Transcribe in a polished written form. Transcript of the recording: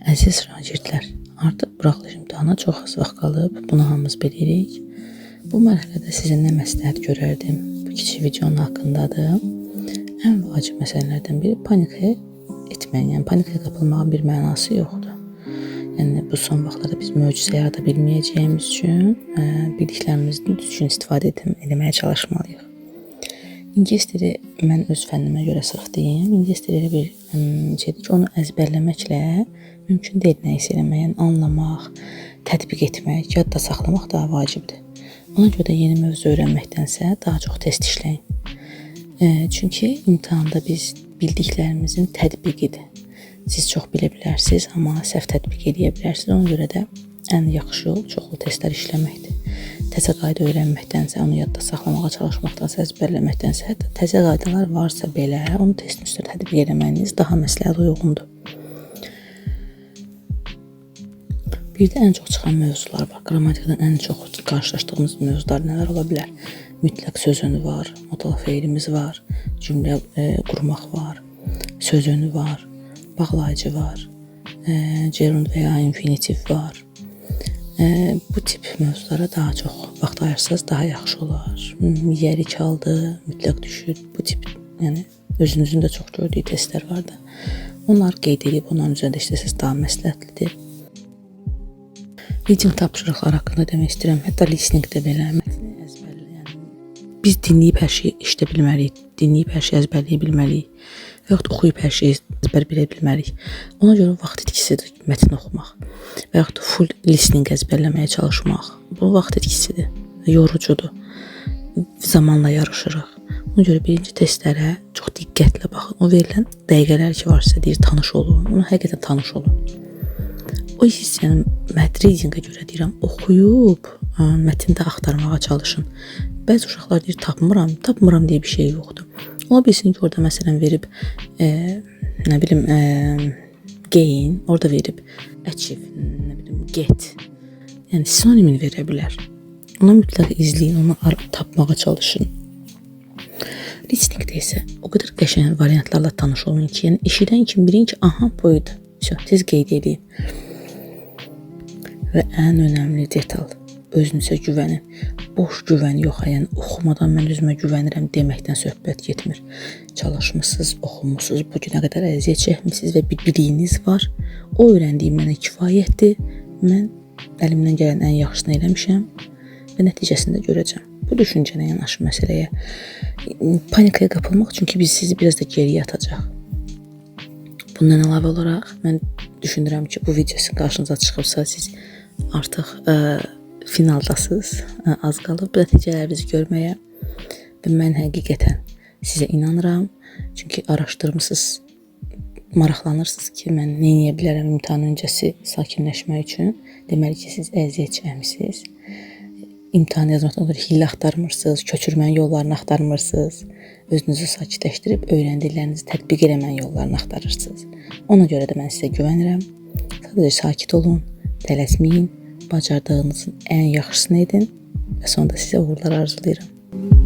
Əziz şagirdlər, artıq buraxılış imtahana çox az vaxt qalıb, bunu hamımız bilirik. Bu mərhələdə sizə nə məsləhət görərdim? Bu kiçik videonun haqqındadır. Ən vacib məsələlərdən biri panikaya etməyin, yəni panikaya qapılmağın bir mənası yoxdur. Yəni bu son vaxtlarda biz möcüzə yarada bilməyəcəyimiz üçün bildiklərimizdən düzgün istifadə etməyə çalışmalıyıq. İngilis dili mən öz fənnimə görə sırf deyim. İngilis dili elə bir şeydir ki, onu əzbərləməklə mümkün deyil nə isə eləmək, yəni anlamaq, tətbiq etmək, yadda saxlamaq daha vacibdir. Ona görə də yeni mövzu öyrənməkdənsə daha çox test işləyin. Çünki imtahanda biz bildiklərimizin tətbiqidir. Siz çox bilə bilərsiniz, amma səhv tətbiq edə bilərsiniz. Ona görə də ən yaxşı yol çoxlu testlər işləməkdir. Təzə qayda öyrənməkdənsə, onu yadda saxlamağa çalışmaqdansə, əzbərləməkdənsə, hətta təzə qaydalar varsa belə, onu testin üstə tətbiq etməyiniz daha məsləhət uyğundur. Bir də ən çox çıxan mövzular var. Qramatikadan ən çox qarşılaşdığımız mövzular nələr ola bilər? Mütləq söz önü var, modal feilimiz var, cümlə qurmaq var, söz önü var, bağlayıcı var, gerund və ya infinitiv var. Bu tip mövzulara daha çox vaxt ayırsanız daha yaxşı olar. Yerik haldı, mütləq düşür. Bu tip, yəni özünüzün də çox gördüyü testlər var da. Onlar qeyd edib, onların üzərində işləsəz daha məsləhətlidir. Reading tapşırıqları haqqında demək istəyirəm. Hətta listeningdə belə mətni əzbərləyən. Biz dinləyib hər şeyi işdə bilməliyik, dinləyib hər şeyi əzbərləyə bilməliyik. Və yaxud oxuyub hər şeyi əzbər bilə bilməliyik. Ona görə vaxt itkisidir mətn oxumaq. Və yaxud full listening əzbərləməyə çalışmaq. Bu vaxt itkisidir, yorucudur. Zamanla yarışırıq. Ona görə birinci testlərə çox diqqətlə baxın. O verilən dəqiqələr ki varsa deyir, tanış olun. Ona həqiqətən tanış olun. O hissiyəni readingə görə deyirəm, oxuyub mətndə axtarmağa çalışın. Bəzi uşaqlar deyir, tapmıram deyə bir şey yoxdur. Ola bilsin ki, orada məsələn verib, nə bilim, gain, orada verib achieve, nə bilim, get. Yəni sinonimin verə bilər. Ona mütləq izləyin, onu tapmağa çalışın. Listeningdə isə o qədər qəşəng variantlarla tanış olun ki, yəni eşidən kimi bilin ki, aha, buydu. Tez qeyd edin. Və ən önəmli detal, özünüzə güvənin. Boş güvən yox, yəni oxumadan mən özümə güvənirəm deməkdən söhbət getmir. Çalışmısınız, oxumusunuz, bugünə qədər əziyyət çəkmisiniz və bir biliyiniz var. O öyrəndiyim mənə kifayətdir. Mən əlimdən gələn ən yaxşısını eləmişəm və nəticəsində görəcəm. Bu düşüncənə yanaşın məsələyə. Panikaya qapılmaq, çünki sizi biraz da geriyə atacaq. Bundan əlavə olaraq, mən düşünürəm ki, bu videosun qarşınıza çıxıbsa, siz artıq finaldasınız, az qalıb bu nəticələrinizi görməyə və mən həqiqətən sizə inanıram. Çünki araşdırmısınız, maraqlanırsınız ki, mən nə edə bilərəm imtahan öncəsi sakinləşmək üçün. Deməli ki, siz əziyyət çəkmisiniz. İmtahan yazmaqdan sonra hillə axtarmırsınız, köçürmənin yollarını axtarmırsınız. Özünüzü sakitləşdirib öyrəndiklərinizi tətbiq eləməyin yollarını axtarırsınız. Ona görə də mən sizə güvənirəm. Sadəcə sakit olun, tələsməyin, bacardığınızın ən yaxşısını edin və sonunda sizə uğurlar arzulayıram.